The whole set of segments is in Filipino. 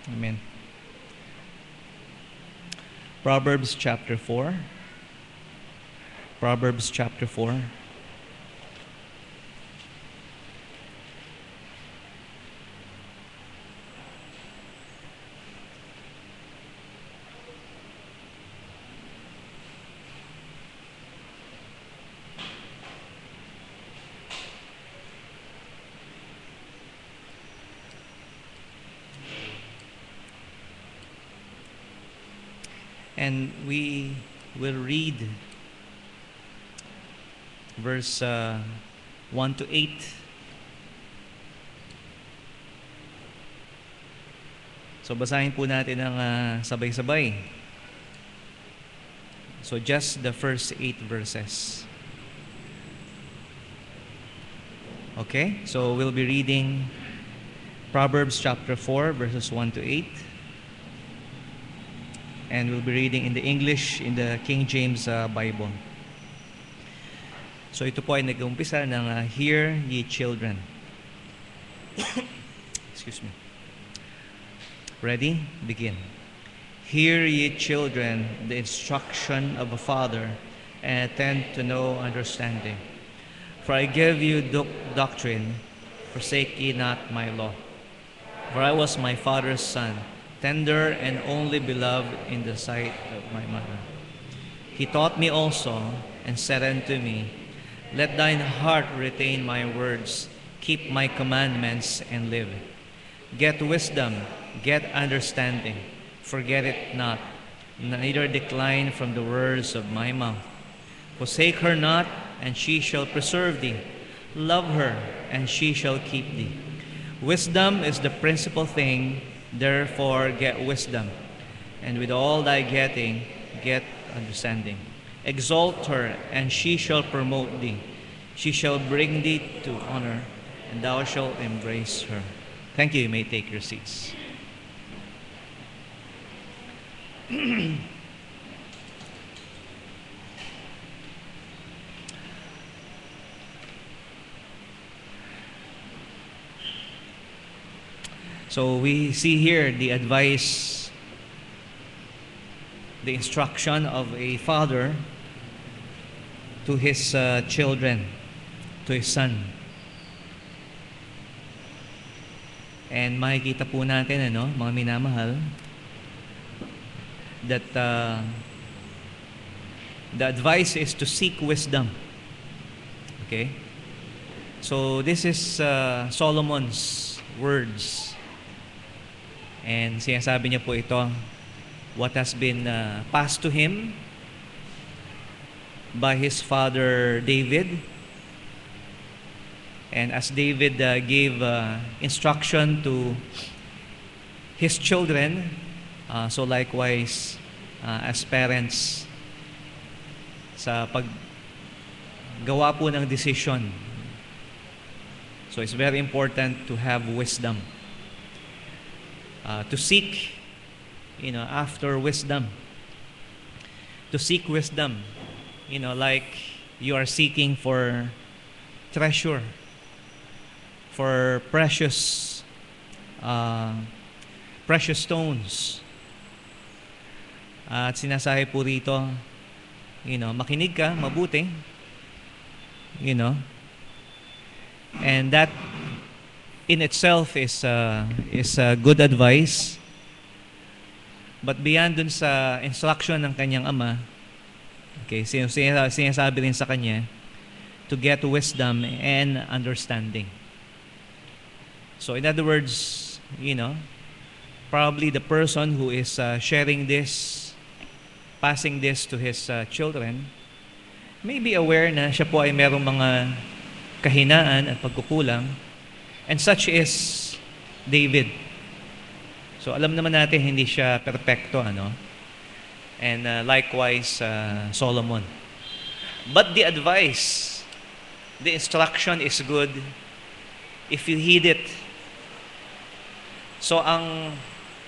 Amen. Proverbs chapter 4. Proverbs chapter 4. And we will read verse 1 to 8. So basahin po natin ng sabay-sabay. So just the first 8 verses. Okay? So we'll be reading Proverbs chapter 4 verses 1 to 8. And we'll be reading in the English, in the King James Bible. So ito po ay nag-umpisa ng Hear ye children. Excuse me. Ready? Begin. Hear ye children the instruction of a father, and attend to know understanding. For I give you doctrine, forsake ye not my law. For I was my father's son, tender and only beloved in the sight of my mother. He taught me also, and said unto me, Let thine heart retain my words, keep my commandments, and live. Get wisdom, get understanding, forget it not, neither decline from the words of my mouth. Forsake her not, and she shall preserve thee. Love her, and she shall keep thee. Wisdom is the principal thing, therefore get wisdom, and with all thy getting, get understanding. Exalt her, and she shall promote thee. She shall bring thee to honor, and thou shalt embrace her. Thank you. You may take your seats. So we see here the advice, the instruction of a father to his children, to his son. And makikita po natin, mga minamahal, that the advice is to seek wisdom. Okay? So this is Solomon's words. And sinasabi niya po ito, what has been passed to him by his father David. And as David gave instruction to his children, so likewise as parents, sa paggawa po ng decision. So it's very important to have wisdom. To seek, after wisdom. To seek wisdom, like you are seeking for treasure, for precious stones. At sinasabi po rito, makinig ka, mabuti, and that in itself is good advice. But beyond dun sa instruction ng kanyang ama, okay, sinasabi rin sa kanya to get wisdom and understanding. So in other words, probably the person who is sharing this, passing this to his children, may be aware na siya po ay merong mga kahinaan at pagkukulang. And such is David. So alam naman natin hindi siya perpekto, And likewise Solomon. But the advice, the instruction is good if you heed it. So ang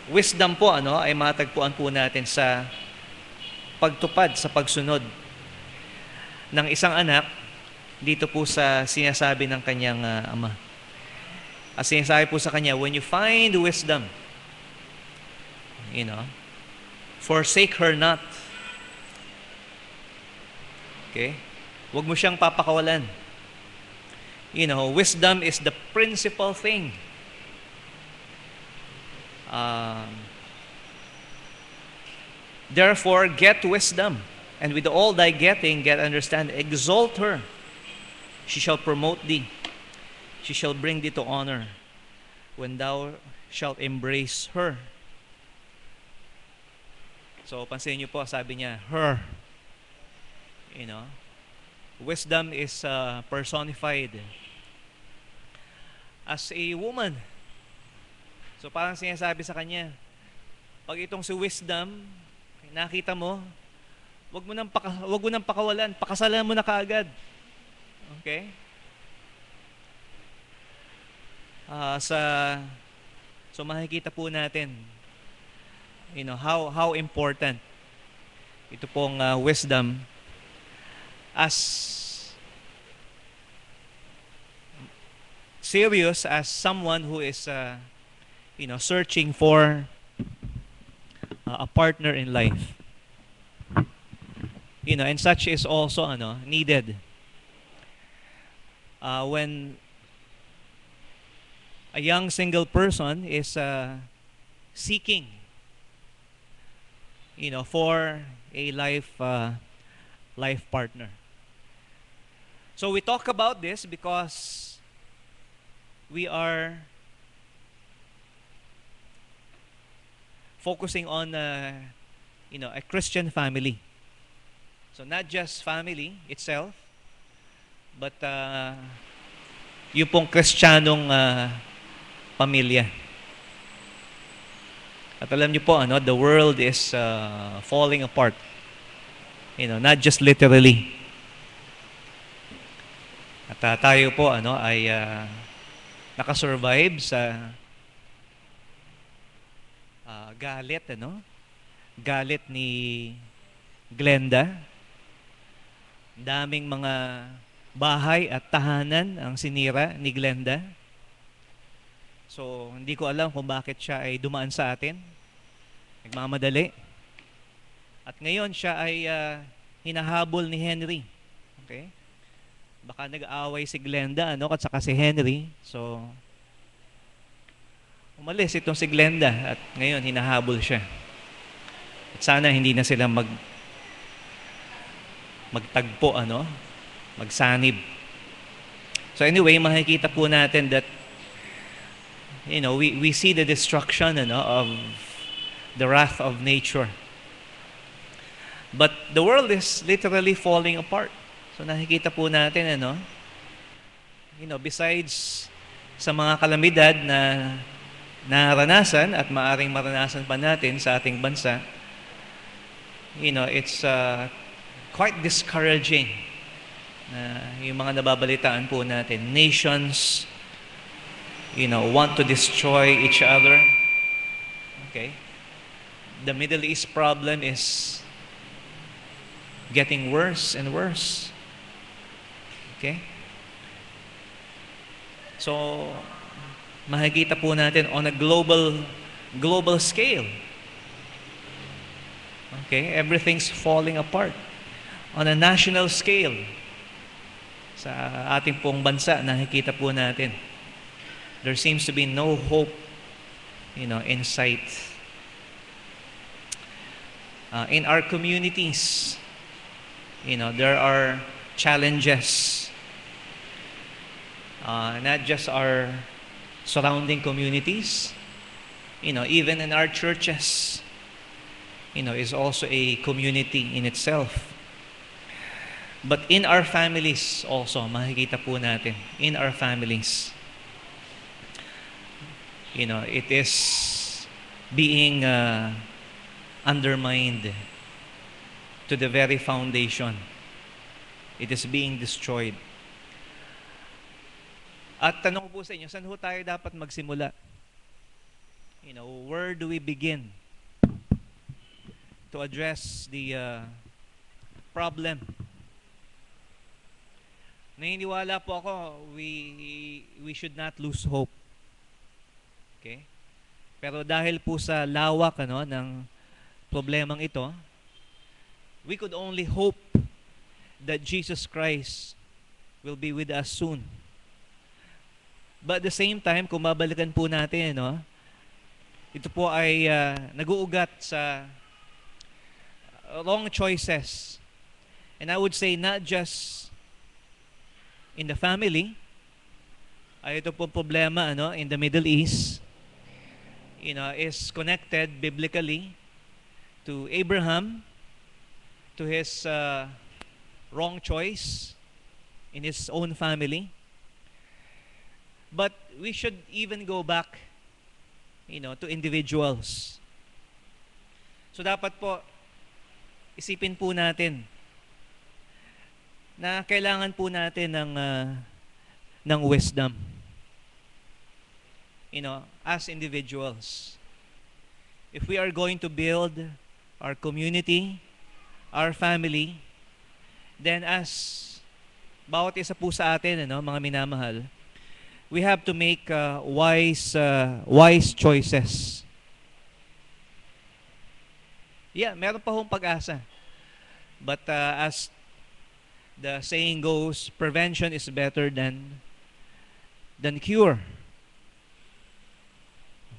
wisdom po ay matagpuan po natin sa pagtupad, sa pagsunod ng isang anak dito po sa sinasabi ng kanyang ama. As sinasabi po sa kanya, when you find wisdom, You know, forsake her not. Okay? Huwag mo siyang papakawalan. You know, wisdom is the principal thing. Therefore, get wisdom, and with all thy getting, get understanding. Exalt her. She shall promote thee. She shall bring thee to honor when thou shalt embrace her. So, pansin niyo po, sabi niya, her. You know, wisdom is personified as a woman. So, parang sinasabi sa kanya, pag itong si wisdom, nakita mo, wag mo nang pakawalan, pakasalan mo na kaagad. Okay? So makikita po natin, you know, how important ito pong wisdom as serious as someone who is you know, searching for a partner in life. You know, and such is also needed when a young single person is seeking, you know, for a life partner. So we talk about this because we are focusing on you know, a Christian family. So not just family itself, but yung pong Kristiyanong pamilya. At alam niyo po, the world is falling apart. You know, not just literally. At tayo po ay nakasurvive sa galit ni Glenda. Daming mga bahay at tahanan ang sinira ni Glenda. So, hindi ko alam kung bakit siya ay dumaan sa atin. Nagmamadali. At ngayon siya ay hinahabol ni Henry. Okay? Baka nag-aaway si Glenda at saka si Henry. So, umalis itong si Glenda at ngayon hinahabol siya. At sana hindi na sila magtagpo, magsanib. So anyway, makikita po natin that, you know, we see the destruction of the wrath of nature. But the world is literally falling apart. So nakikita po natin, you know, besides sa mga kalamidad na naranasan at maaring maranasan pa natin sa ating bansa, you know, it's quite discouraging yung mga nababalitaan po natin. Nations, you know, want to destroy each other. Okay? The Middle East problem is getting worse and worse. Okay? So, makikita po natin on a global scale. Okay? Everything's falling apart. On a national scale, sa ating pong bansa, nakikita po natin, there seems to be no hope, you know, in sight. In our communities, you know, there are challenges. Not just our surrounding communities, you know, even in our churches, you know, is also a community in itself. But in our families also, makikita po natin, in our families, you know, it is being undermined to the very foundation. It is being destroyed. At tanong ko po sa inyo, saan ho tayo dapat magsimula? You know, where do we begin to address the problem? Naniniwala po ako, we should not lose hope. Okay? Pero dahil po sa lawak ng problemang ito, we could only hope that Jesus Christ will be with us soon. But at the same time, kung babalikan po natin, ito po ay nag-uugat sa wrong choices. And I would say not just in the family, ay ito po problema in the Middle East, is connected biblically to Abraham, to his wrong choice in his own family. But we should even go back, to individuals. So dapat po, isipin po natin na kailangan po natin ng wisdom. As individuals. If we are going to build our community, our family, then as bawat isa po sa atin, mga minamahal, we have to make wise choices. Yeah, meron pa hong pag-asa. But as the saying goes, prevention is better than cure.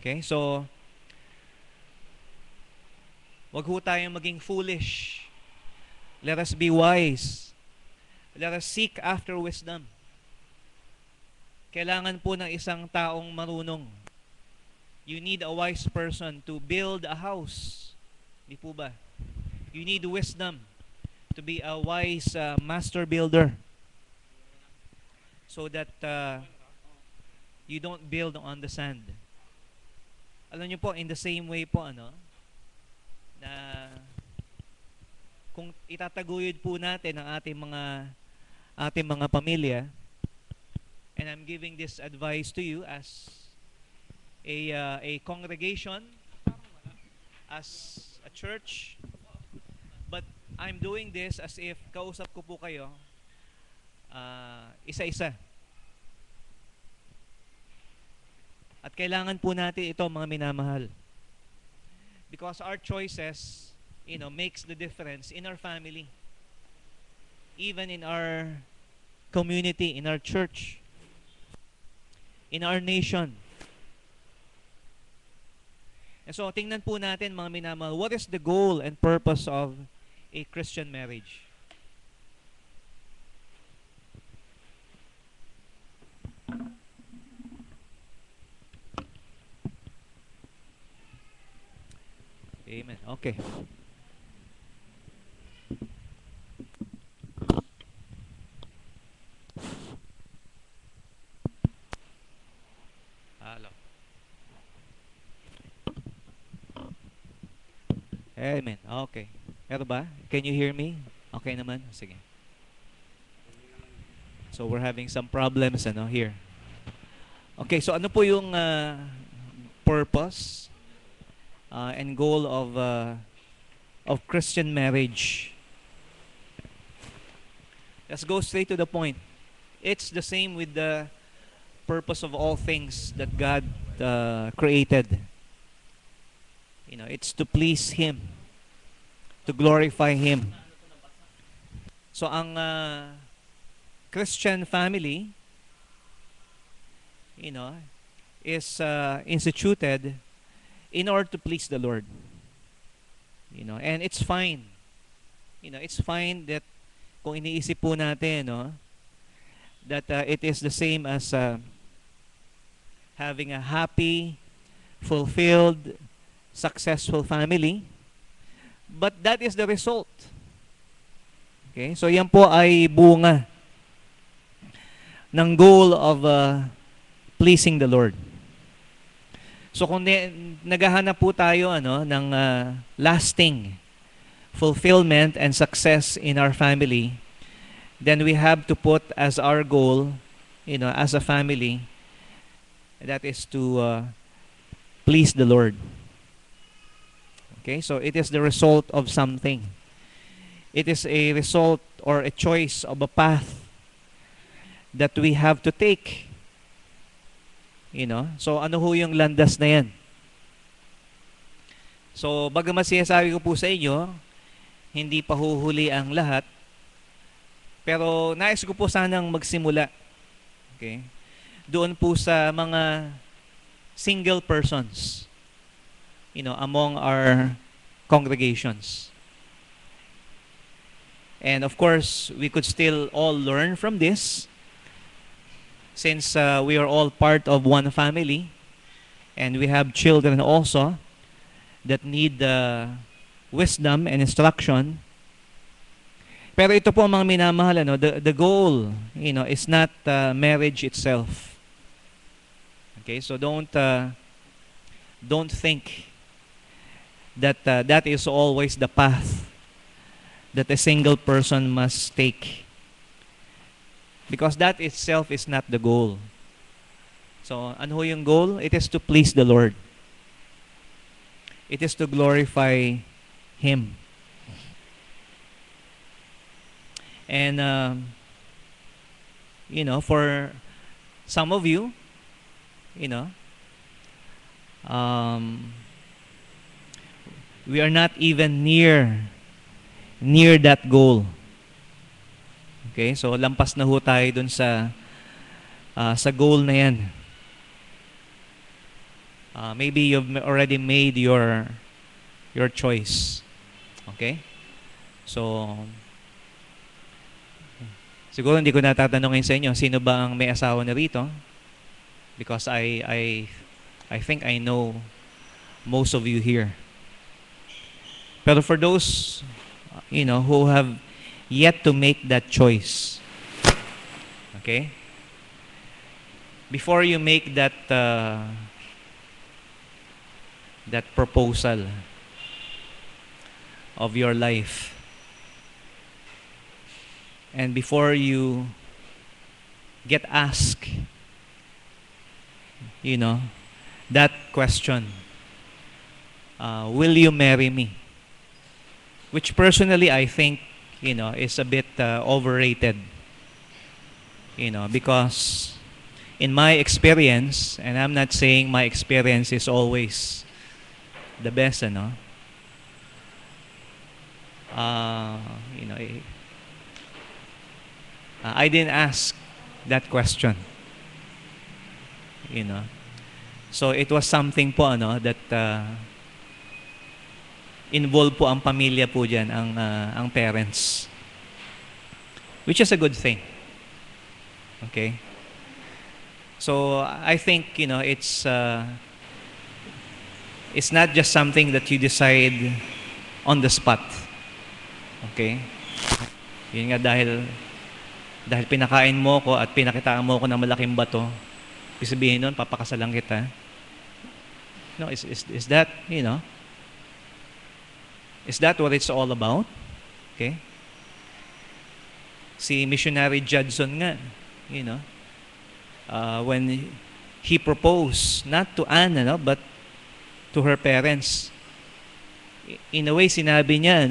Okay, so wag ho tayong maging foolish. Let us be wise. Let us seek after wisdom. Kailangan po ng isang taong marunong. You need a wise person to build a house. Di po ba? You need wisdom to be a wise master builder. So that you don't build on the sand. Alam niyo po, in the same way po, na kung itataguyod po natin ang ating mga pamilya, and I'm giving this advice to you as a congregation, as a church, but I'm doing this as if kausap ko po kayo isa-isa. At kailangan po natin ito, mga minamahal. Because our choices, makes the difference in our family. Even in our community, in our church, in our nation. And so, tingnan po natin, mga minamahal, what is the goal and purpose of a Christian marriage? Amen. Okay. Hello. Amen. Okay. Eto ba? Can you hear me? Okay naman? Sige. So we're having some problems here. Okay, so ano po yung purpose and goal of Christian marriage? Let's go straight to the point. It's the same with the purpose of all things that God created. It's to please Him, to glorify Him. So ang Christian family, is instituted in order to please the Lord. And it's fine. It's fine that kung iniisip po natin, that it is the same as having a happy, fulfilled, successful family. But that is the result. Okay? So yan po ay bunga ng goal of pleasing the Lord. So kung naghahanap po tayo ng lasting fulfillment and success in our family, then we have to put as our goal, as a family, that is to please the Lord. Okay, so it is the result of something. It is a result or a choice of a path that we have to take. So ano ho yung landas na yan? So, bagamat sinasabi ko po sa inyo, hindi pa huhuli ang lahat, pero nais ko po sanang magsimula. Okay? Doon po sa mga single persons, among our congregations. And of course, we could still all learn from this since we are all part of one family and we have children also that need wisdom and instruction. Pero ito po mga minamahal, the goal, is not marriage itself. Okay, so don't think that that is always the path that a single person must take, because that itself is not the goal. So, ano yung goal? It is to please the Lord. It is to glorify Him. And, for some of you, we are not even near that goal. Okay? So, lampas na ho tayo dun sa goal na yan. Maybe you've already made your choice. Okay? So, siguro hindi ko natatanungin sa inyo, sino ba ang may asawa na rito? Because I think I know most of you here. Pero for those, who have yet to make that choice, okay? Before you make that proposal of your life, and before you get asked, that question, will you marry me? Which personally I think, is a bit overrated. Because in my experience, and I'm not saying my experience is always the best, I didn't ask that question. So it was something po that involved po ang pamilya po diyan, ang parents. Which is a good thing. Okay? So I think, it's not just something that you decide on the spot. Okay? Yun nga, dahil pinakain mo ko at pinakitaan mo ko ng malaking bato, sabihin nun, papakasalan kita. No, is that, is that what it's all about? Okay? Si missionary Judson nga, when he proposed, not to Anne, but to her parents, in a way, sinabi niya,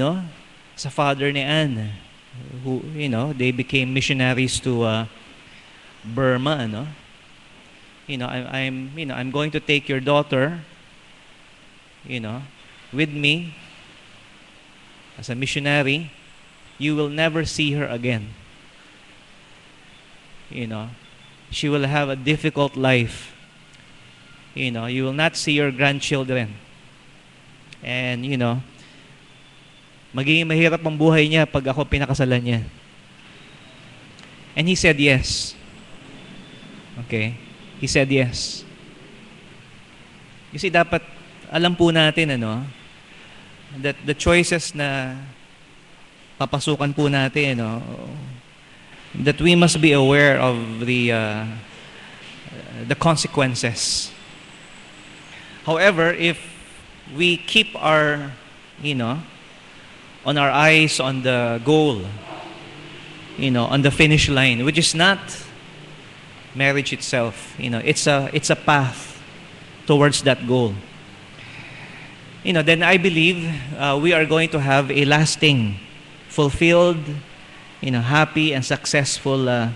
sa father ni Anne, who, they became missionaries to Burma, I'm going to take your daughter, with me as a missionary. You will never see her again. She will have a difficult life. You will not see your grandchildren. And, magiging mahirap ang buhay niya pag ako pinakasalan niya. And he said yes. Okay? He said yes. You see, dapat alam po natin, that the choices na papasukan po natin, that we must be aware of the consequences. However, if we keep our, on our eyes on the goal, on the finish line, which is not marriage itself, it's a path towards that goal. Then I believe we are going to have a lasting, fulfilled, happy and successful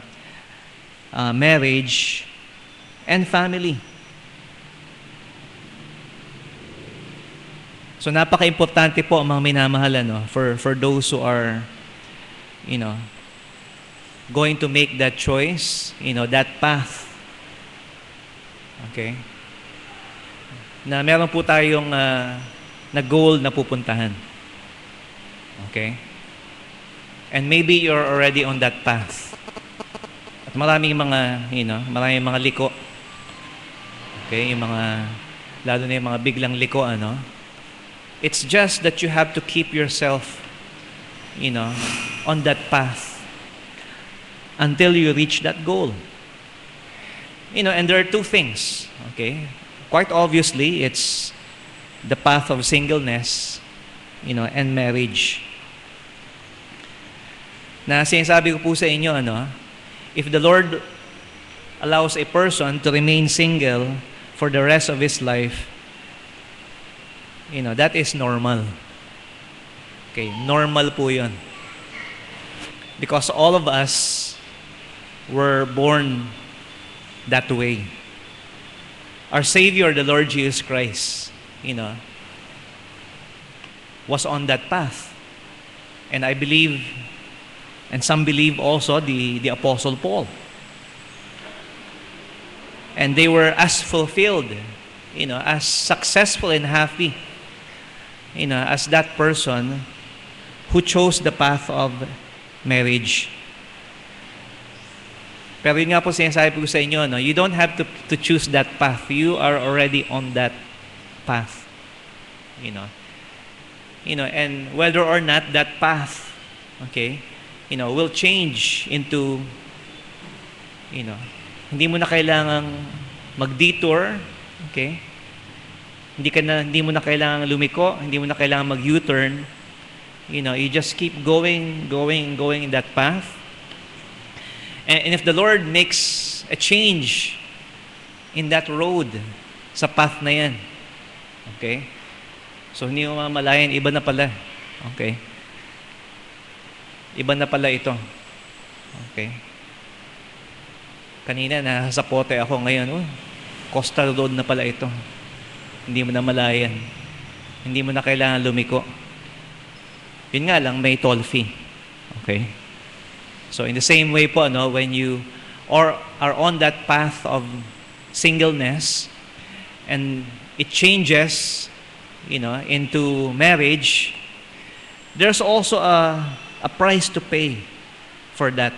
marriage and family. So napaka-importante po mga minamahal for those who are going to make that choice, that path. Okay? Na meron po tayong na goal na pupuntahan. Okay? And maybe you're already on that path. At maraming mga liko. Okay, lalo na yung mga biglang liko, It's just that you have to keep yourself, on that path until you reach that goal. And there are two things, okay? Quite obviously, it's the path of singleness, and marriage. Na sinasabi ko po sa inyo, if the Lord allows a person to remain single for the rest of his life, that is normal. Okay, normal po yun. Because all of us were born that way. Our Savior, the Lord Jesus Christ, was on that path. And I believe, and some believe also, the Apostle Paul. And they were as fulfilled, as successful and happy, as that person who chose the path of marriage. Pero yun nga po sinasabi ko sa inyo, you don't have to choose that path. You are already on that path. And whether or not that path, okay, will change into, hindi mo na kailangang mag-detour, okay? Hindi mo na kailangang lumiko, hindi mo na kailangang mag-U-turn. You just keep going in that path. And if the Lord makes a change in that road, sa path na yan, okay? So hindi mo mamalayan, iba na pala. Okay? Iba na pala ito. Okay? Kanina, nasa pote ako ngayon. Coastal road na pala ito. Hindi mo na malayan. Hindi mo na kailangan lumiko. Yun nga lang, may toll fee. Okay? So in the same way po, when you are on that path of singleness and it changes, into marriage, there's also a price to pay for that.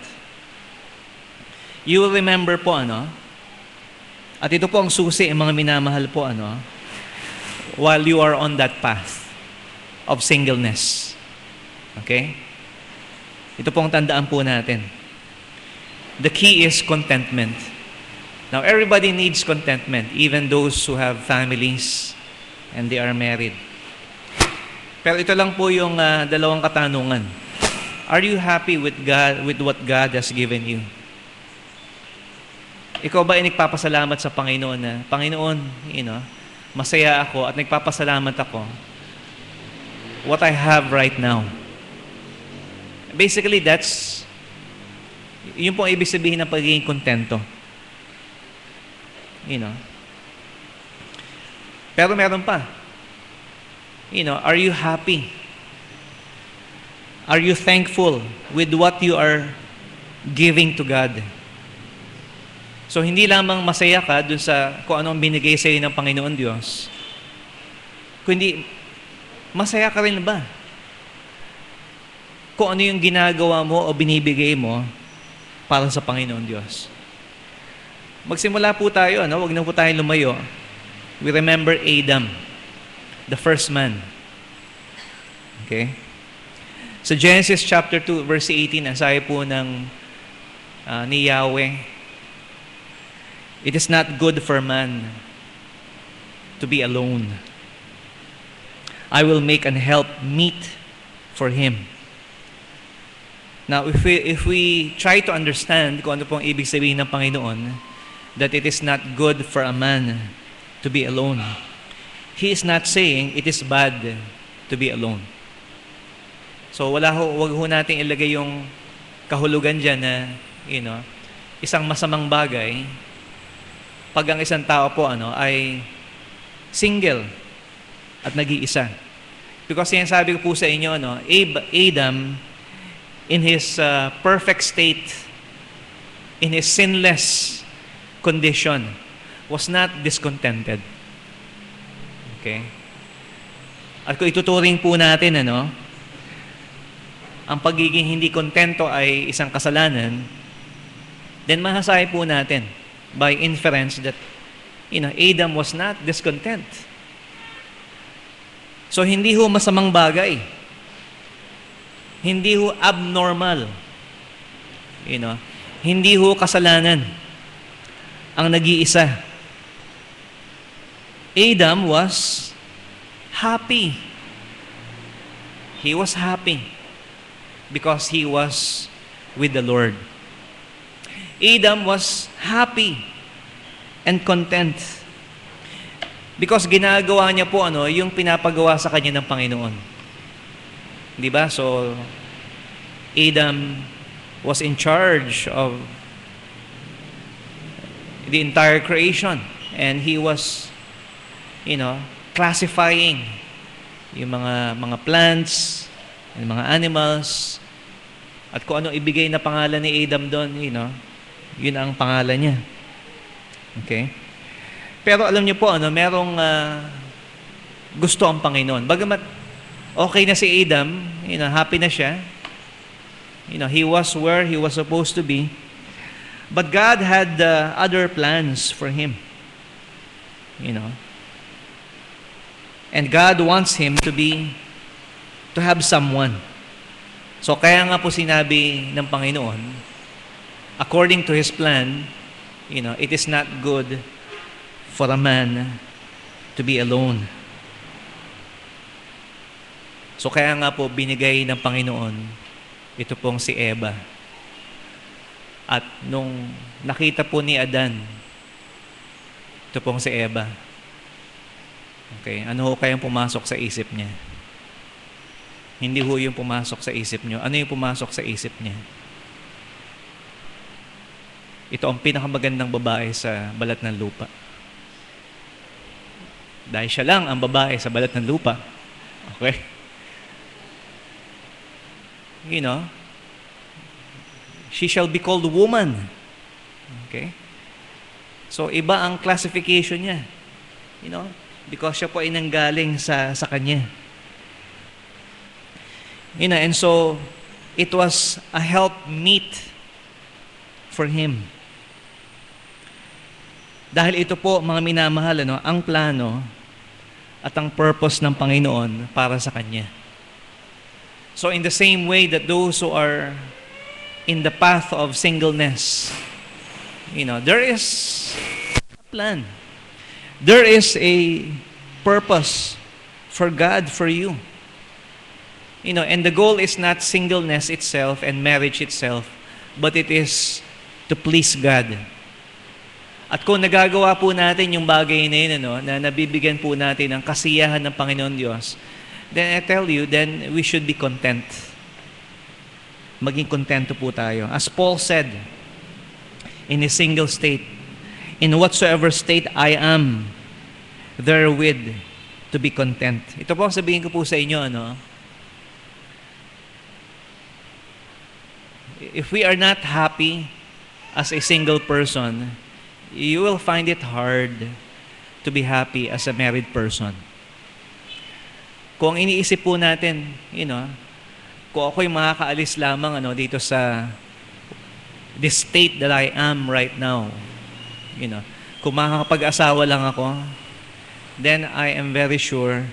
You will remember po, at ito po ang susi, mga minamahal po, while you are on that path of singleness. Okay? Ito pong tandaan po natin. The key is contentment. Now, everybody needs contentment, even those who have families and they are married. Pero ito lang po yung dalawang katanungan. Are you happy with God, with what God has given you? Ikaw ba ay nagpapasalamat sa Panginoon na, Panginoon, masaya ako at nagpapasalamat ako what I have right now? Basically, yun po ang ibig sabihin ng pagiging kontento. Pero meron pa. Are you happy? Are you thankful with what you are giving to God? So, hindi lamang masaya ka dun sa kung anong binigay sa iyo ng Panginoon Diyos, kundi masaya ka rin ba? Kung ano yung ginagawa mo o binibigay mo para sa Panginoon Diyos. Magsimula po tayo, huwag na po tayong lumayo. We remember Adam, the first man. Okay? So Genesis chapter 2, verse 18, ang sabi po ni Yahweh, it is not good for man to be alone. I will make an help meet for him. Now, if we try to understand kung ano pong ibig sabihin ng Panginoon, that it is not good for a man to be alone, He is not saying it is bad to be alone. So, wag ho natin ilagay yung kahulugan dyan na, isang masamang bagay pag ang isang tao po ay single at nag-iisa. Because sinasabi ko po sa inyo, no, Adam, in his perfect state, in his sinless condition, was not discontented. Okay? At kung ituturing po natin, ang pagiging hindi kontento ay isang kasalanan, then masasabi po natin by inference that Adam was not discontent. So hindi ho masamang bagay. Hindi ho abnormal. Hindi ho kasalanan ang nag-iisa. Adam was happy. He was happy because he was with the Lord. Adam was happy and content because ginagawa niya po yung pinapagawa sa kanya ng Panginoon. Di ba? So, Adam was in charge of the entire creation and he was, classifying yung mga plants and mga animals at kung ano ibigay na pangalan ni Adam doon, yun ang pangalan niya. Okay? Pero alam niyo po, merong gusto ang Panginoon. Bagamat okay na si Adam, happy na siya. He was where he was supposed to be. But God had other plans for him. And God wants him to have someone. So kaya nga po sinabi ng Panginoon, according to His plan, it is not good for a man to be alone. So kaya nga po binigay ng Panginoon ito pong si Eva. At nung nakita po ni Adan, ito pong si Eva. Okay, ano ho kayang pumasok sa isip niya? Hindi ho yung pumasok sa isip niyo. Ano yung pumasok sa isip niya? Ito ang pinakamagandang babae sa balat ng lupa. Dahil siya lang ang babae sa balat ng lupa. Okay? She shall be called woman. Okay? So, iba ang classification niya. Because siya po ay nanggaling sa kanya. And so, it was a helpmeet for him. Dahil ito po, mga minamahal, ang plano at ang purpose ng Panginoon para sa kanya. So, in the same way that those who are in the path of singleness, there is a plan. There is a purpose for God for you. And the goal is not singleness itself and marriage itself, but it is to please God. At kung nagagawa po natin yung bagay na yun, na nabibigyan po natin ng kasiyahan ng Panginoon Diyos, then I tell you, then we should be content. Maging kontento po tayo. As Paul said, in his single state, in whatsoever state I am, therewith to be content. Ito po ang sabihin ko po sa inyo, if we are not happy as a single person, you will find it hard to be happy as a married person. Kung iniisip po natin, kung ako'y makakaalis lamang dito sa this state that I am right now, kung makakapag-asawa lang ako, then I am very sure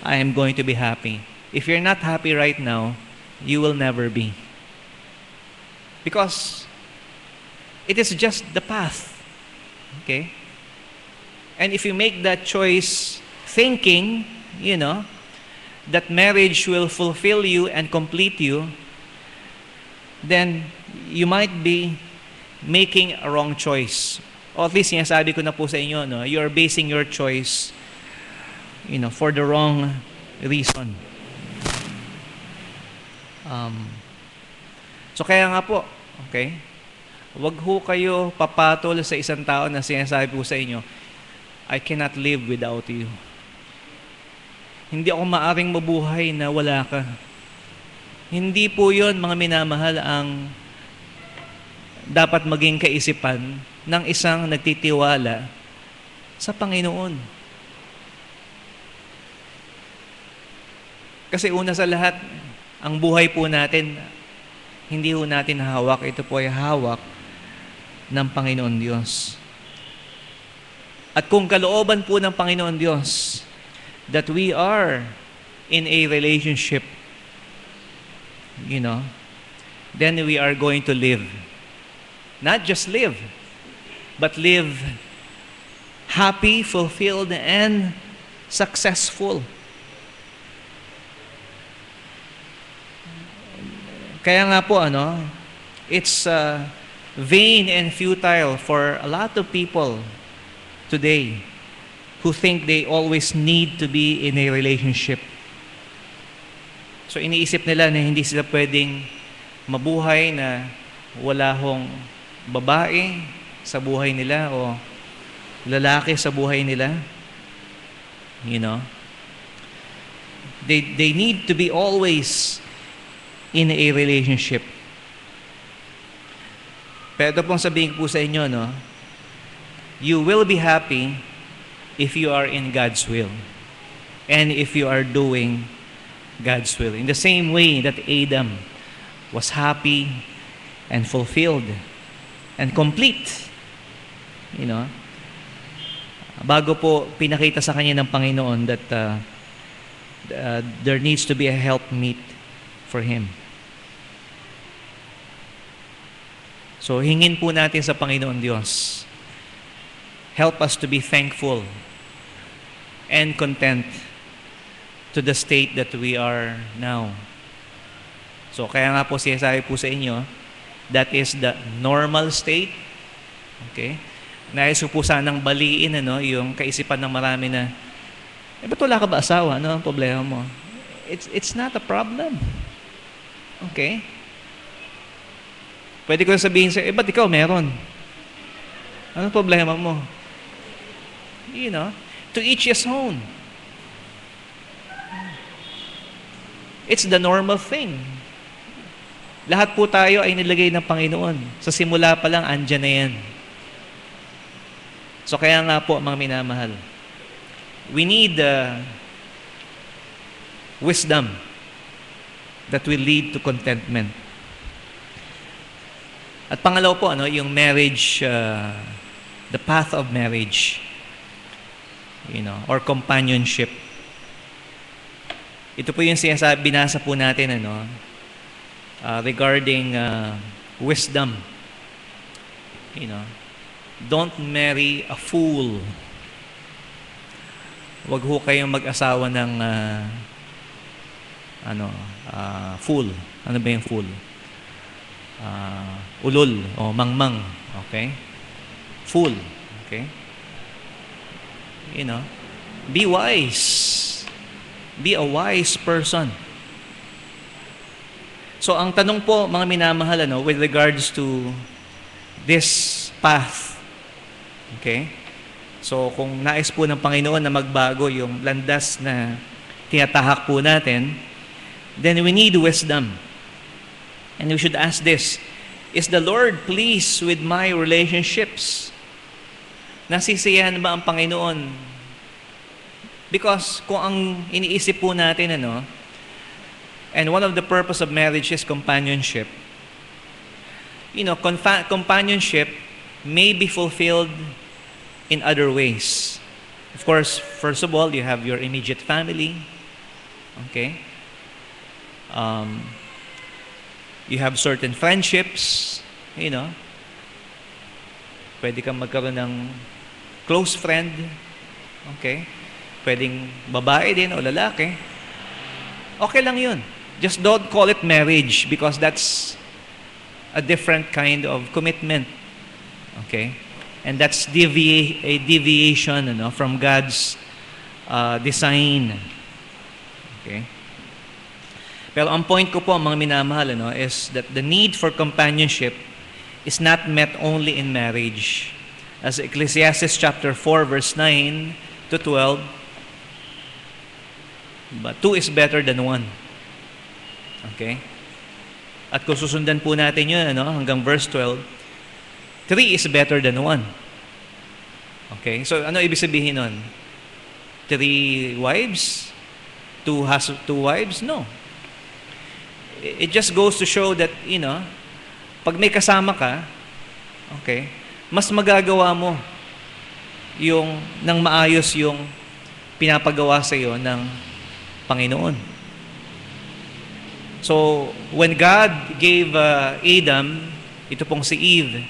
I am going to be happy. If you're not happy right now, you will never be. Because it is just the path. Okay? And if you make that choice thinking, that marriage will fulfill you and complete you, then you might be making a wrong choice. O at least sinasabi ko na po sa inyo, you are basing your choice, for the wrong reason. So kaya nga po, okay, wag ho kayo papatol sa isang tao na sinasabi po sa inyo, I cannot live without you. Hindi ako maaring mabuhay na wala ka. Hindi po yun, mga minamahal, ang dapat maging kaisipan ng isang nagtitiwala sa Panginoon. Kasi una sa lahat, ang buhay po natin, hindi po natin hawak. Ito po ay hawak ng Panginoon Diyos. At kung kalooban po ng Panginoon Diyos that we are in a relationship, then we are going to live. Not just live, but live happy, fulfilled, and successful. Kaya nga po, it's vain and futile for a lot of people today who think they always need to be in a relationship. So iniisip nila na hindi sila pwedeng mabuhay na wala hong babae sa buhay nila o lalaki sa buhay nila. They need to be always in a relationship. Pero pong sabihin po sa inyo, you will be happy if you are in God's will and if you are doing God's will. In the same way that Adam was happy and fulfilled and complete, bago po pinakita sa kanya ng Panginoon that there needs to be a helpmeet for him. So hingin po natin sa Panginoon Diyos, help us to be thankful and content to the state that we are now. So kaya nga po sinasabi po sa inyo, that is the normal state. Okay? Nais ko po sanang baliin yung kaisipan ng marami na, ba't wala ka ba asawa? Ano ang problema mo? It's not a problem. Okay? Pwede ko sabihin sa'yo, ba't ikaw meron? Anong problema mo? To each his own. It's the normal thing. Lahat po tayo ay nilagay ng Panginoon. Sa simula pa lang, andyan na yan. So kaya nga po, mga minamahal, we need wisdom that will lead to contentment. At pangalaw po, yung marriage, the path of marriage, or companionship. Ito po yung binasa po natin, regarding wisdom. Don't marry a fool. Huwag ho kayong mag-asawa ng fool. Ano ba yung fool? Ulol o mangmang. Okay? Fool. Okay? Be wise. Be a wise person. So ang tanong po, mga minamahal, with regards to this path, okay? So kung nais po ng Panginoon na magbago yung landas na tinatahak po natin, then we need wisdom. And we should ask this, is the Lord pleased with my relationships? Nasisiyahan ba ang Panginoon? Because kung ang iniisip po natin, and one of the purpose of marriage is companionship. Companionship may be fulfilled in other ways. Of course, first of all, you have your immediate family. Okay? You have certain friendships. Pwede kang magkaroon ng close friend. Okay? Pwedeng babae din o lalaki. Okay lang yun. Just don't call it marriage because that's a different kind of commitment. Okay? And that's a deviation from God's design. Okay? Pero ang point ko po, mga minamahal, is that the need for companionship is not met only in marriage. As Ecclesiastes chapter 4, verse 9 to 12, But two is better than one. Okay? At kung susundan po natin yun, hanggang verse 12, three is better than one. Okay? So, ano ibig sabihin nun? 3 wives? 2 wives? No. It just goes to show that, pag may kasama ka, okay, mas magagawa mo nang maayos yung pinapagawa sa iyo ng Panginoon. So, when God gave Adam, ito pong si Eve,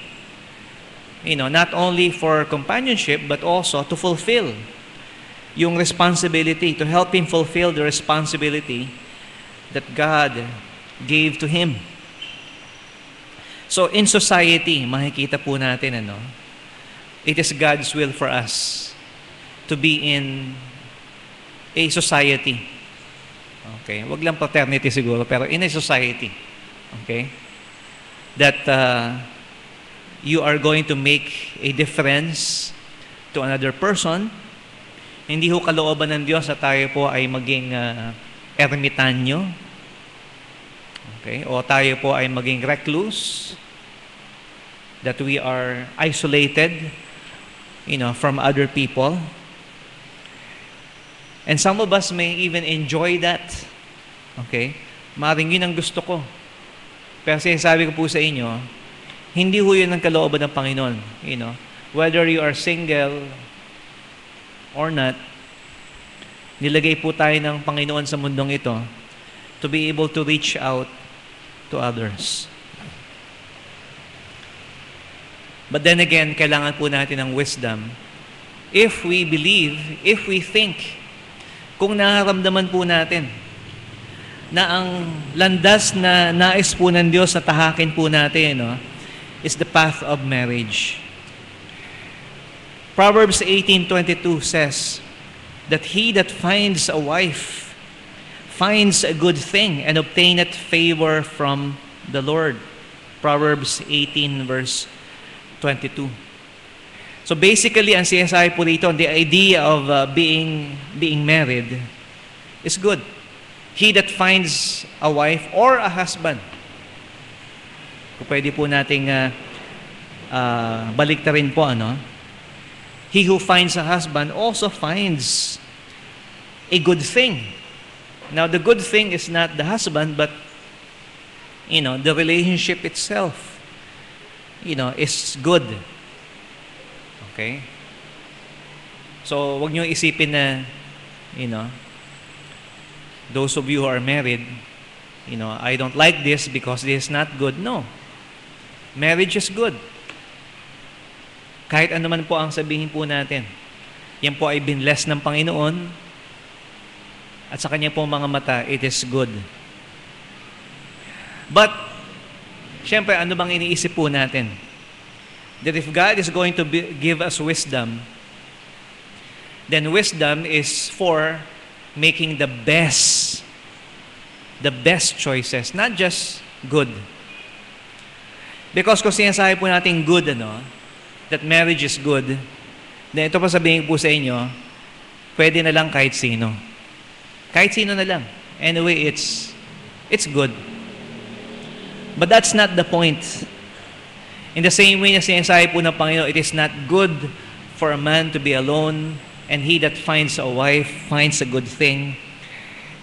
not only for companionship, but also to fulfill yung responsibility, to help him fulfill the responsibility that God gave to him. So, in society, makikita po natin, it is God's will for us to be in a society. Okay? Wag lang fraternity siguro, pero in a society. Okay? That you are going to make a difference to another person. Hindi ho kalooban ng Diyos na tayo po ay maging ermitanyo. Okay? O tayo po ay maging recluse. That we are isolated, from other people. And some of us may even enjoy that. Okay? Maring yun ang gusto ko. Pero sinasabi ko po sa inyo, hindi ho yun ang kalooban ng Panginoon. Whether you are single or not, nilagay po tayo ng Panginoon sa mundong ito to be able to reach out to others. But then again, kailangan po natin ng wisdom. If we believe, if we think, kung nararamdaman po natin na ang landas na nais po ng Diyos na tahakin po natin, is the path of marriage. Proverbs 18:22 says that he that finds a wife finds a good thing and obtaineth favor from the Lord. Proverbs 18 verse 22. So basically, ang sinasabi po dito, the idea of being married is good. He that finds a wife or a husband. Kung pwede po nating baliktarin po, he who finds a husband also finds a good thing. Now, the good thing is not the husband, but, the relationship itself, is good. Okay? So, wag niyo isipin na, those of you who are married, I don't like this because this is not good. No. Marriage is good. Kahit ano man po ang sabihin po natin, yan po ay binless ng Panginoon at sa Kanya po mga mata, it is good. But, syempre, ano bang iniisip po natin? That if God is going to give us wisdom, then wisdom is for making the best choices, not just good. Because kung sinasabi po natin good, that marriage is good, then ito pa sabihin po sa inyo, pwede na lang kahit sino. Kahit sino na lang. Anyway, it's good. But that's not the point. In the same way na sinasabi po ng Panginoon, it is not good for a man to be alone, and he that finds a wife finds a good thing.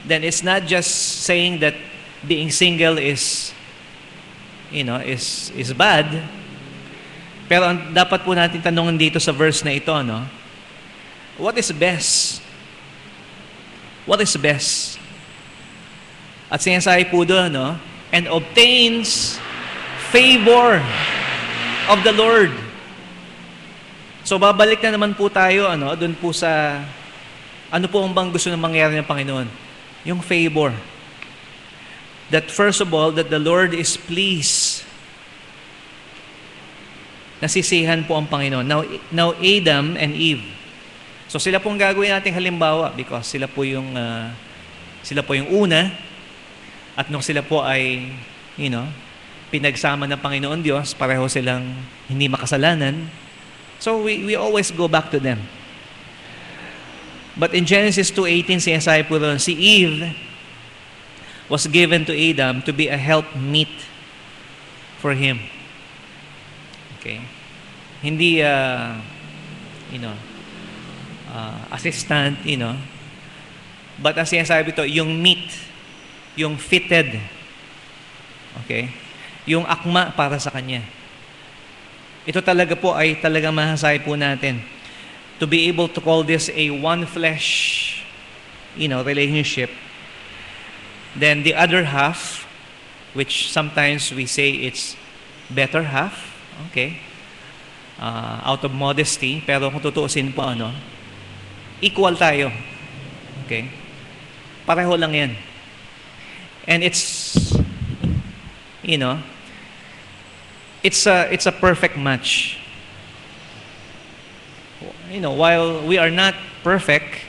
Then it's not just saying that being single is bad. Pero ang dapat po natin tanongin dito sa verse na ito, what is best? What is best? At sinasabi po doon, and obtains favor of the Lord. So, babalik na naman po tayo, doon po sa, ano po ang bang gusto ng mangyari ng Panginoon? Yung favor. That first of all, that the Lord is pleased. Nasisihan po ang Panginoon. Now Adam and Eve. So, sila pong gagawin nating halimbawa because sila po yung una. At nung sila po ay, pinagsama ng Panginoon Diyos, pareho silang hindi makasalanan. So we always go back to them. But in Genesis 2:18, sinasabi po doon, si Eve was given to Adam to be a helpmeet for him. Okay? Hindi, assistant, But ang sinasabi ito, yung meet, yung fitted. Okay? Yung akma para sa kanya. Ito talaga po ay talaga masasabi po natin. To be able to call this a one flesh, relationship. Then the other half, which sometimes we say it's better half, okay? Out of modesty, pero kung tutuusin po, equal tayo. Okay? Pareho lang yan. And it's a perfect match. While we are not perfect,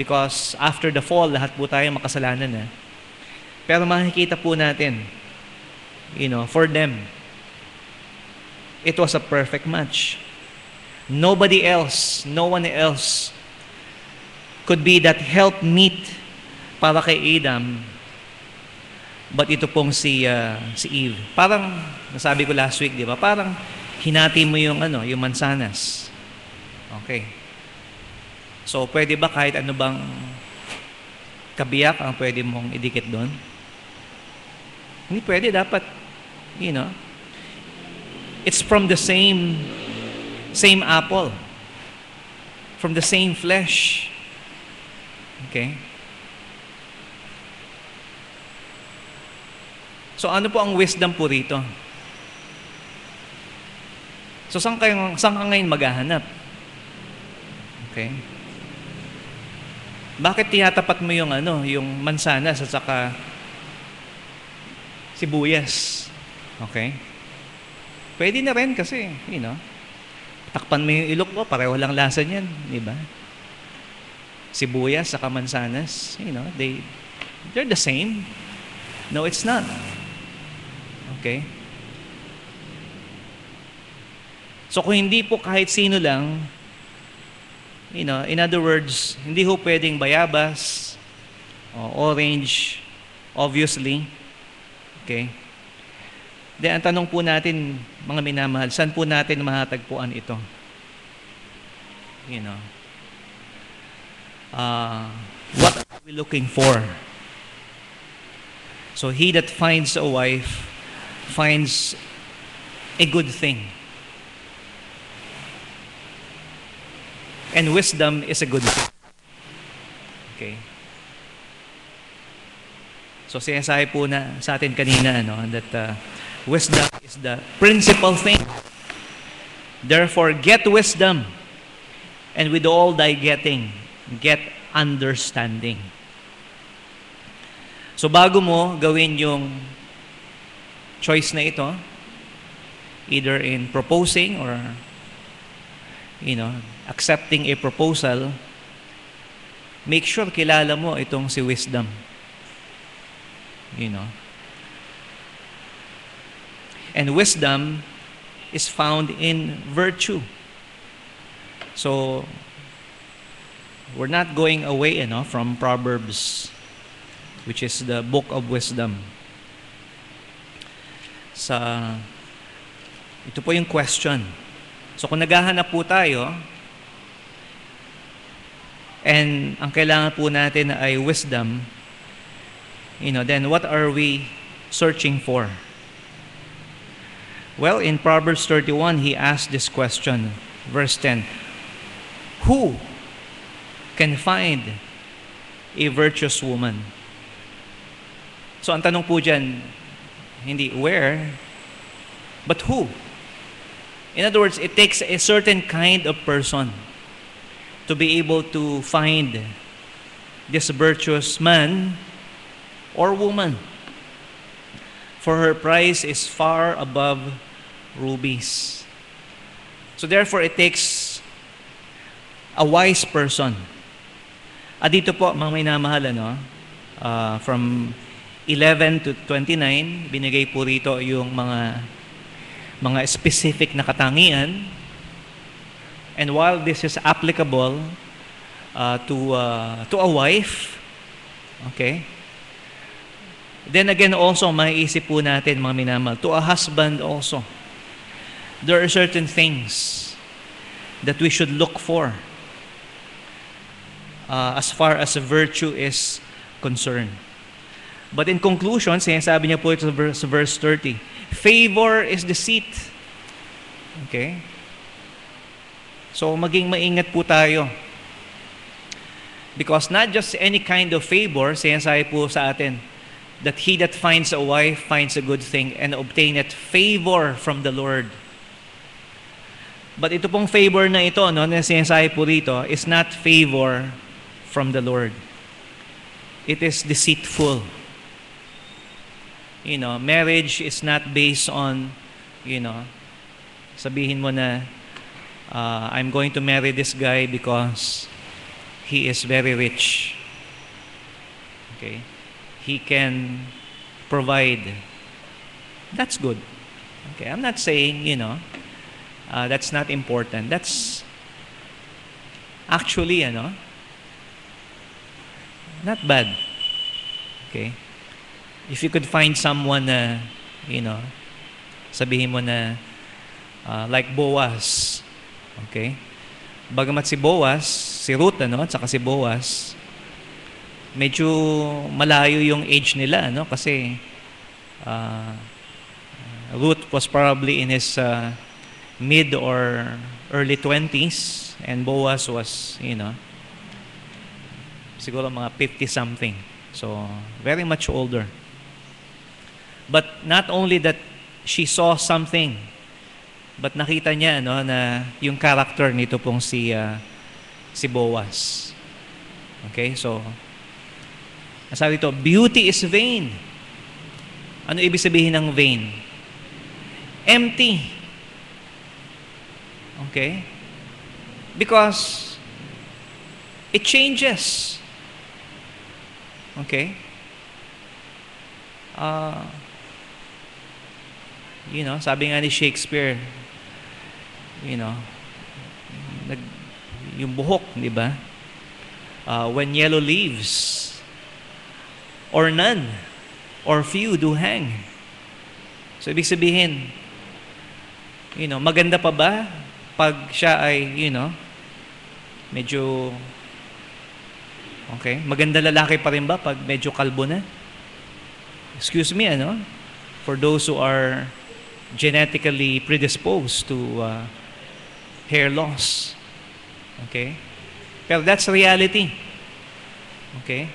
because after the fall, lahat po tayo makasalanan na. Pero makikita po natin, for them, it was a perfect match. No one else could be that helpmeet para kay Adam, but ito pong si Eve. Parang, nasabi ko last week, di ba? Parang hinati mo yung mansanas. Okay. So, pwede ba kahit ano bang kabiyak ang pwede mong idikit doon? Hindi pwede. Dapat, it's from the same apple. From the same flesh. Okay? So, ano po ang wisdom po rito? So, saan ka ngayon maghahanap? Okay? Bakit tinatapat mo yung mansanas at saka sibuyas? Okay? Pwede na rin kasi, takpan mo yung ilok mo, pareho lang lasa niyan, di ba? Sibuyas saka mansanas, they're the same. No, it's not. Okay? So kung hindi po kahit sino lang, in other words, hindi ho pwedeng bayabas o orange, obviously. Okay? Then ang tanong po natin, mga minamahal, saan po natin mahatagpuan ito? What are we looking for? So he that finds a wife finds a good thing. And wisdom is a good thing. Okay? So sinasabi po na sa atin kanina that wisdom is the principal thing. Therefore, get wisdom, and with all thy getting, get understanding. So bago mo gawin yung choice na ito, either in proposing or accepting a proposal, make sure kilala mo itong si wisdom. And wisdom is found in virtue. So, we're not going away from Proverbs, which is the book of wisdom. Ito po yung question. So, kung naghahanap po tayo, and ang kailangan po natin ay wisdom, then what are we searching for? Well, in Proverbs 31, he asked this question, verse 10, who can find a virtuous woman? So, ang tanong po dyan, hindi where, but who? In other words, it takes a certain kind of person to be able to find this virtuous man or woman. For her price is far above rubies. So therefore, it takes a wise person. Dito po, mga minamahal, from 11 to 29, binigay po rito yung mga specific na katangian. And while this is applicable to a wife. Okay? Then again also, maiisip po natin mga minamahal, to a husband also. There are certain things that we should look for as far as virtue is concerned. But in conclusion, sinasabi niya po ito sa verse 30, favor is deceit. Okay? So maging maingat po tayo. Because not just any kind of favor, sinasabi po sa atin, that he that finds a wife finds a good thing and obtaineth favor from the Lord. But ito pong favor na ito, no, na sinasabi po rito, is not favor from the Lord. It is deceitful. You know, marriage is not based on, you know, sabihin mo na, I'm going to marry this guy because he is very rich. Okay? He can provide. That's good. Okay? I'm not saying, you know, that's not important. That's actually, not bad. Okay? If you could find someone na, you know, sabihin mo na, like Boaz. Okay? Bagamat si Boaz, si Ruth, at saka si Boaz, medyo malayo yung age nila, kasi Ruth was probably in his mid or early 20s, and Boaz was, siguro mga 50-something. So, very much older. But not only that she saw something, but nakita niya na yung character nito pong si Boaz. Okay? So, sabi ito, beauty is vain. Ano ibig sabihin ng vain? Empty. Okay? Because it changes. Okay? Sabi nga ni Shakespeare, yung buhok, di ba? When yellow leaves, or none, or few do hang. So, ibig sabihin, maganda pa ba pag siya ay, medyo, okay, maganda lalaki pa rin ba pag medyo kalbo na? Excuse me, for those who are genetically predisposed to hair loss. Okay? Pero that's reality. Okay?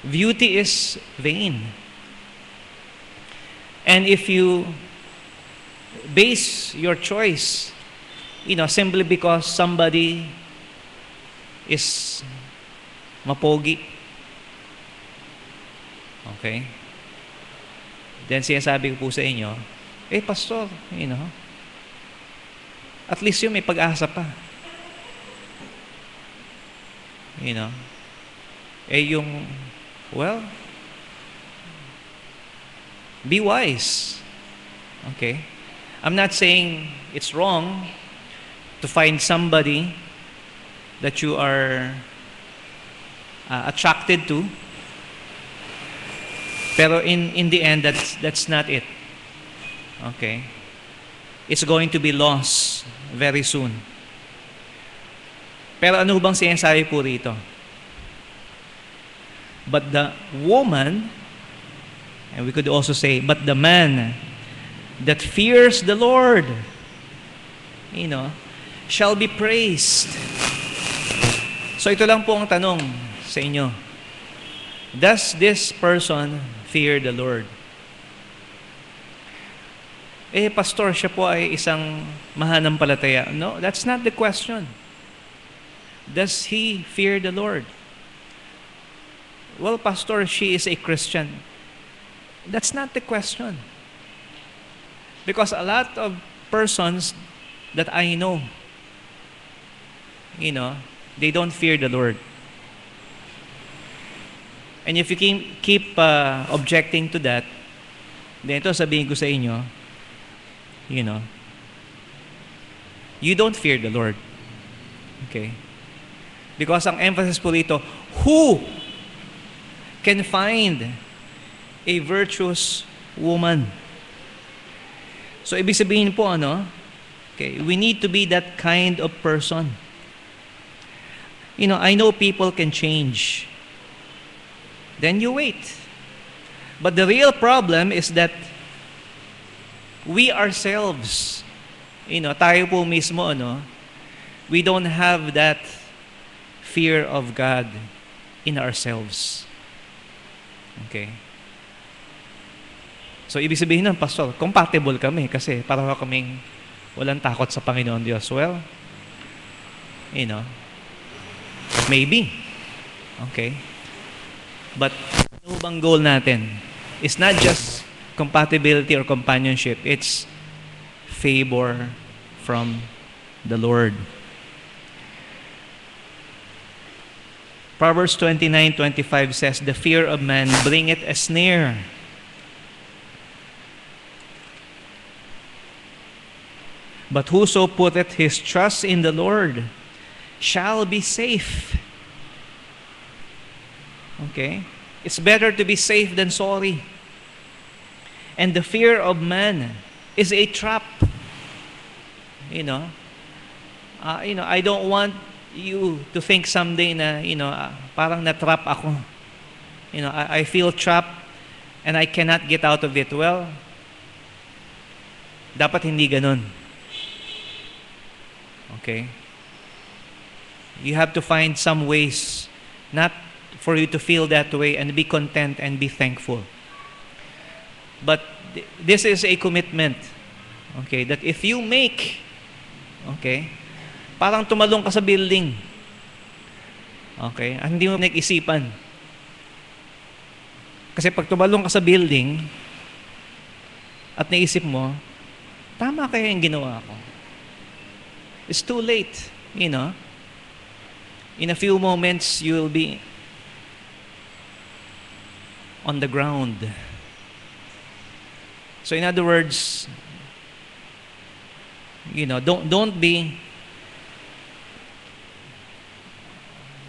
Beauty is vain. And if you base your choice, simply because somebody is mapogi, okay? Then sinasabi ko po sa inyo, pastor, at least yun may pag-asa pa. Be wise. Okay? I'm not saying it's wrong to find somebody that you are attracted to. Pero in the end, that's not it. Okay? It's going to be lost very soon. Pero ano bang sinasabi po rito? But the woman, and we could also say, but the man that fears the Lord, shall be praised. So ito lang po ang tanong sa inyo. Does this person fear the Lord? Pastor, siya po ay isang mananampalataya. No, that's not the question. Does he fear the Lord? Well, Pastor, she is a Christian. That's not the question. Because a lot of persons that I know, they don't fear the Lord. And if you keep objecting to that, then ito sabihin ko sa inyo, you don't fear the Lord. Okay? Because ang emphasis po dito, who can find a virtuous woman? So, ibig sabihin po, okay, we need to be that kind of person. I know people can change. Then you wait. But the real problem is that we ourselves, tayo po mismo, we don't have that fear of God in ourselves. Okay? So, ibig sabihin ng pastor, compatible kami kasi pareho kaming walang takot sa Panginoon Diyos. Well, maybe. Okay? But, ano bang goal natin? It's not just compatibility or companionship. It's favor from the Lord. Proverbs 29:25 says, "The fear of man bringeth a snare." But whoso putteth his trust in the Lord shall be safe. Okay? It's better to be safe than sorry. And the fear of man is a trap. I don't want you to think someday na, parang na-trap ako. I feel trapped and I cannot get out of it. Well, dapat hindi ganun. Okay? You have to find some ways not for you to feel that way and be content and be thankful. But this is a commitment. Okay? That if you make, okay, parang tumalong ka sa building. Okay? Hindi mo nag-isipan. Kasi pag tumalong ka sa building at naisip mo, tama kaya yung ginawa ko? It's too late, In a few moments, you will be on the ground. So in other words, don't be,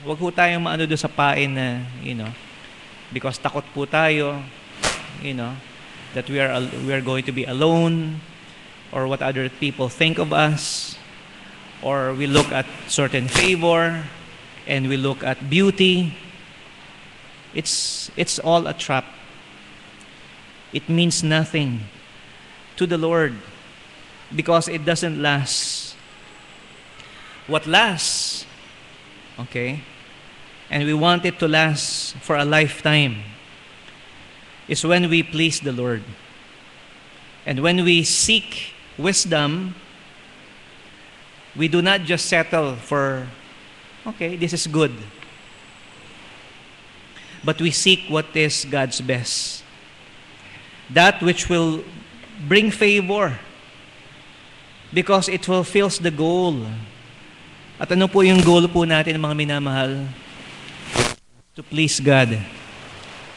wag po tayong maano doon sa pain na, because takot po tayo, that we are going to be alone, or what other people think of us, or we look at certain favor, and we look at beauty. It's all a trap. It means nothing to the Lord because it doesn't last. What lasts, okay, and we want it to last for a lifetime, is when we please the Lord. And when we seek wisdom, we do not just settle for, okay, this is good. But we seek what is God's best. That which will bring favor because it fulfills the goal. At ano po yung goal po natin, mga minamahal? To please God.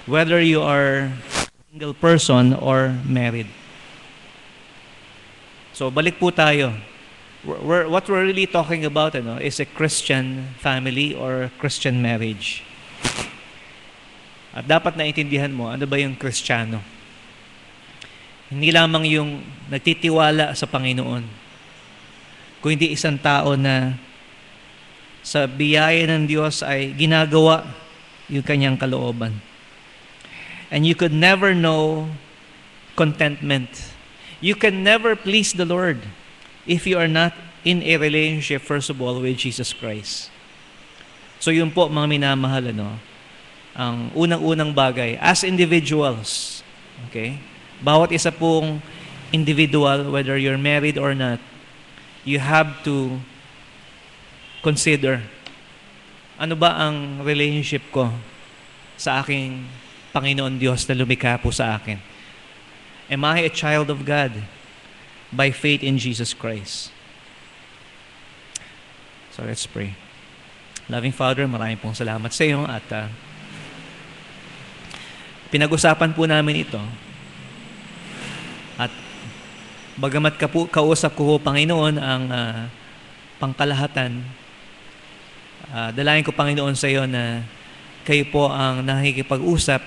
Whether you are a single person or married. So, balik po tayo. What we're really talking about is a Christian family or Christian marriage. At dapat naintindihan mo, ano ba yung Kristiyano? Hindi lamang yung nagtitiwala sa Panginoon, kundi isang tao na sa biyaya ng Diyos ay ginagawa yung kanyang kalooban. And you could never know contentment. You can never please the Lord if you are not in a relationship, first of all, with Jesus Christ. So yun po, mga minamahal, ang unang-unang bagay, as individuals, okay? Bawat isa pong individual, whether you're married or not, you have to consider, ano ba ang relationship ko sa aking Panginoon Diyos na lumikha po sa akin? Am I a child of God by faith in Jesus Christ? So let's pray. Loving Father, maraming pong salamat sa iyo at pinag-usapan po namin ito. At bagamat kausap ko po, Panginoon, ang pangkalahatan, dalangin ko, Panginoon, sa iyo na kayo po ang nakikipag-usap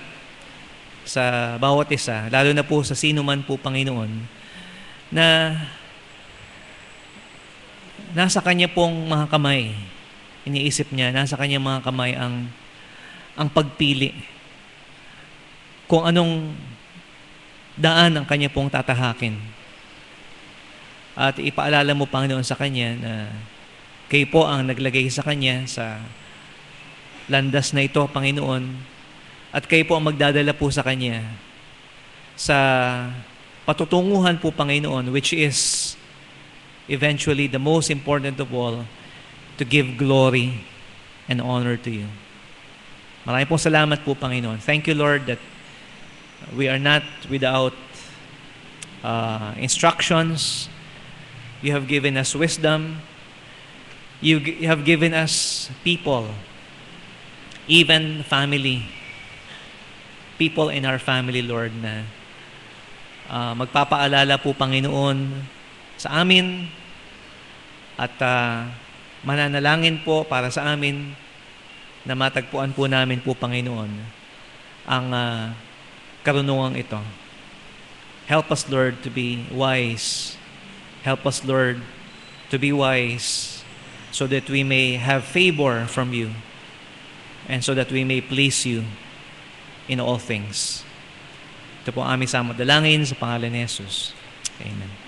sa bawat isa, lalo na po sa sino man po, Panginoon, na nasa Kanya pong mga kamay. Iniisip niya, nasa Kanya mga kamay ang pagpili kung anong daan ang Kanya pong tatahakin. At ipaalala mo, Panginoon, sa Kanya na kayo po ang naglagay sa Kanya sa landas na ito, Panginoon, at kayo po ang magdadala po sa Kanya sa patutunguhan po, Panginoon, which is eventually the most important of all, to give glory and honor to you. Maraming pong salamat po, Panginoon. Thank you, Lord, that we are not without instructions. You have given us wisdom. You have given us people, even family. People in our family, Lord, na magpapaalala po, Panginoon, sa amin at mananalangin po para sa amin na matagpuan po namin po, Panginoon, ang karunungang ito. Help us, Lord, to be wise. Help us, Lord, to be wise so that we may have favor from you and so that we may please you in all things. Ito po ang aming samot dalangin sa pangalan ni Jesus. Amen.